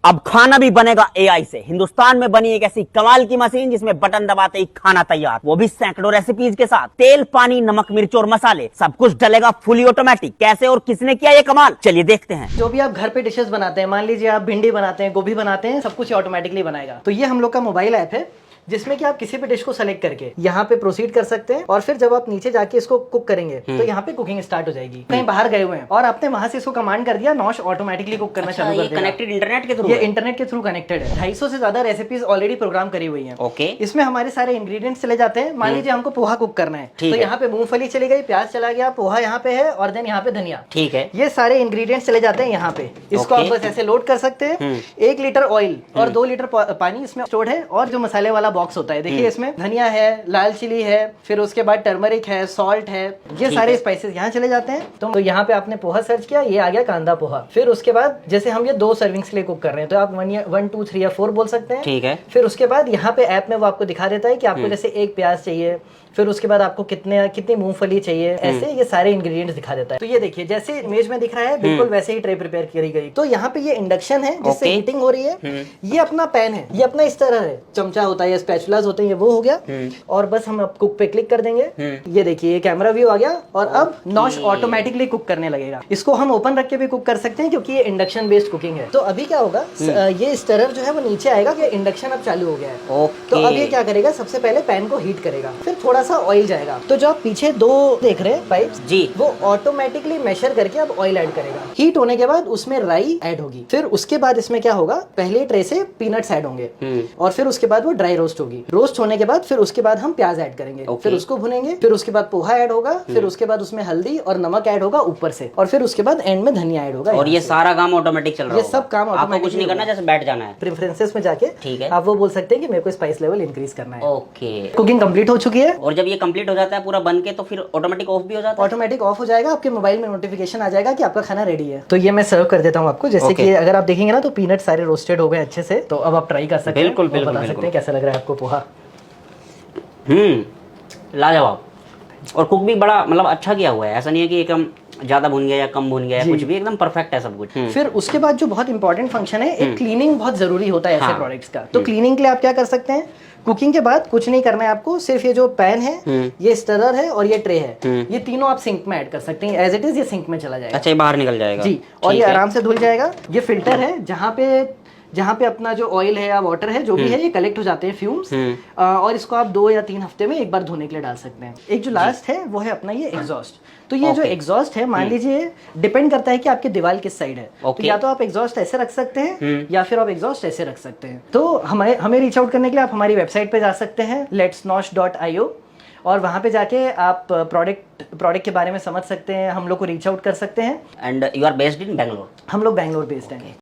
अब खाना भी बनेगा एआई से। हिंदुस्तान में बनी एक ऐसी कमाल की मशीन जिसमें बटन दबाते ही खाना तैयार, वो भी सैकड़ों रेसिपीज के साथ। तेल, पानी, नमक, मिर्च और मसाले सब कुछ डलेगा फुली ऑटोमेटिक। कैसे और किसने किया ये कमाल, चलिए देखते हैं। जो भी आप घर पे डिशेस बनाते हैं, मान लीजिए आप भिंडी बनाते हैं, गोभी बनाते हैं, सब कुछ ऑटोमेटिकली बनाएगा। तो ये हम लोग का मोबाइल ऐप है जिसमें कि आप किसी भी डिश को सेलेक्ट करके यहाँ पे प्रोसीड कर सकते हैं और फिर जब आप नीचे जाके इसको कुक करेंगे तो यहाँ पे कुकिंग स्टार्ट हो जाएगी। कहीं बाहर गए हुए हैं और आपने वहां से इसको कमांड कर दिया, नॉश ऑटोमेटिकली कुक करना चालू कर देगा। कनेक्टेड इंटरनेट के थ्रू, ये इंटरनेट के थ्रू कनेक्टेड है। 250 से ज्यादा रेसिपीज ऑलरेडी प्रोग्राम करी हुई है। ओके, इसमें हमारे सारे इंग्रेडिएंट्स चले जाते हैं। मान लीजिए हमको पोहा कुक करना है तो यहाँ पे मूंगफली चली गई, प्याज चला गया, पोहा यहाँ पे है और देन यहाँ पे धनिया। ठीक है, ये सारे इंग्रेडिएंट्स चले जाते हैं यहाँ पे। इसको आप बस ऐसे लोड कर सकते हैं। 1 लीटर ऑयल और 2 लीटर पानी इसमें स्टोर्ड है। और जो मसाले वाला बॉक्स होता है, देखिए इसमें धनिया है, लाल चिली है, फिर उसके बाद टर्मरिक है, सॉल्ट है, ये सारे स्पाइसेस यहाँ चले जाते हैं। तो यहाँ पे आपने पोहा सर्च किया, ये आ गया कांदा पोहा। फिर उसके बाद जैसे हम ये 2 सर्विंग्स के लिए कुक कर रहे हैं तो आप 1 2 3 या 4 बोल सकते हैं। ठीक है। फिर उसके बाद यहाँ पे ऐप में वो आपको दिखा देता है कि आपको जैसे 1 प्याज चाहिए, फिर उसके बाद आपको कितनी मूंगफली चाहिए, ऐसे ये सारे इंग्रेडिएंट्स दिखा देता है। तो ये देखिए जैसे इमेज में दिख रहा है बिल्कुल वैसे ही ट्रे प्रिपेयर करी गई। तो यहाँ पे ये इंडक्शन है जिससे हीटिंग हो रही है। ये अपना पैन है, ये अपना इस तरह है, चमचा होता है या स्पैचुलास होते हैं, ये वो हो गया। और बस हम अब कुक पे क्लिक कर देंगे। ये देखिए ये कैमरा व्यू आ गया और अब नॉश ऑटोमेटिकली कुक करने लगेगा। इसको हम ओपन रख के भी कुक कर सकते हैं क्योंकि ये इंडक्शन बेस्ड कुकिंग है। तो अभी क्या होगा, ये स्टरर जो है वो नीचे आएगा कि इंडक्शन अब चालू हो गया है। तो अब ये क्या करेगा, सबसे पहले पैन को हीट करेगा, फिर थोड़ा सा ऑयल जाएगा। तो जो आप पीछे 2 देख रहे हैं पाइप्स जी, वो ऑटोमेटिकली मेजर करके अब ऑयल ऐड करेगा। हीट होने के बाद उसमें राई ऐड होगी। फिर उसके बाद इसमें क्या होगा, पहले ट्रे से पीनट्स ऐड होंगे और फिर उसके बाद वो ड्राई रोस्ट होगी। रोस्ट होने के बाद फिर उसके बाद हम प्याज ऐड करेंगे, फिर उसको भुनेंगे। फिर उसके बाद पोहा ऐड होगा, फिर उसके बाद उसमें हल्दी और नमक ऐड होगा ऊपर से, और फिर उसके बाद एंड में धनिया ऐड होगा। और ये सारा काम ऑटोमेटिक चल रहा है। ये सब काम आपको कुछ नहीं करना, जैसे बैठ जाना है। प्रेफरेंसेस में जाके ठीक है, आप वो बोल सकते हैं कि मेरे को स्पाइस लेवल इंक्रीज करना है। ओके, कुकिंग कंप्लीट हो चुकी है। और जब ये कंप्लीट हो जाता है पूरा बन के तो फिर ऑटोमेटिक ऑफ भी हो जाता है। ऑटोमेटिक ऑफ हो जाएगा, आपके मोबाइल में नोटिफिकेशन आ जाएगा कि आपका खाना रेडी है। तो ये मैं सर्व कर देता हूँ आपको। जैसे कि अगर आप देखेंगे ना तो पीनट सारे रोस्टेड हो गए अच्छे से। तो अब आप ट्राई कर सकते हैं, बिल्कुल बिल्कुल, बता सकते हैं कैसा लग रहा है आपको पोहा। लाजवाब। और कुक भी बड़ा मतलब अच्छा किया हुआ है, ऐसा नहीं है कि एकदम ज्यादा भुन गया या कम भुन गया, कुछ भी एकदम परफेक्ट है सब कुछ। फिर उसके बाद जो बहुत इंपॉर्टेंट फंक्शन है, एक क्लीनिंग बहुत जरूरी होता है ऐसे प्रोडक्ट्स का। तो क्लीनिंग के लिए आप क्या कर सकते हैं, कुकिंग के बाद कुछ नहीं करना है आपको, सिर्फ ये जो पैन है, ये स्टरर है और ये ट्रे है, ये तीनों आप सिंक में ऐड कर सकते हैं। एज इट इज ये सिंक में चला जाएगा। अच्छा, ये बाहर निकल जाएगा जी, और ये आराम से धुल जाएगा। ये फिल्टर है जहाँ पे अपना जो ऑयल है या वाटर है जो भी है ये कलेक्ट हो जाते हैं फ्यूम्स, और इसको आप 2 या 3 हफ्ते में एक बार धोने के लिए डाल सकते हैं। एक जो लास्ट है वो है अपना ये एग्जॉस्ट। तो ये जो एग्जॉस्ट है, मान लीजिए डिपेंड करता है कि आपकी दीवार किस साइड है। तो या तो आप एग्जॉस्ट ऐसे रख सकते हैं या फिर आप एग्जॉस्ट ऐसे रख सकते हैं। तो हमें रीच आउट करने के लिए आप हमारी वेबसाइट पे जा सकते हैं letsnosh.io, और वहाँ पे जाके आप प्रोडक्ट के बारे में समझ सकते हैं, हम लोग को रीच आउट कर सकते हैं। And you are based in Bangalore? हम लोग बैंगलोर बेस्ड हैं।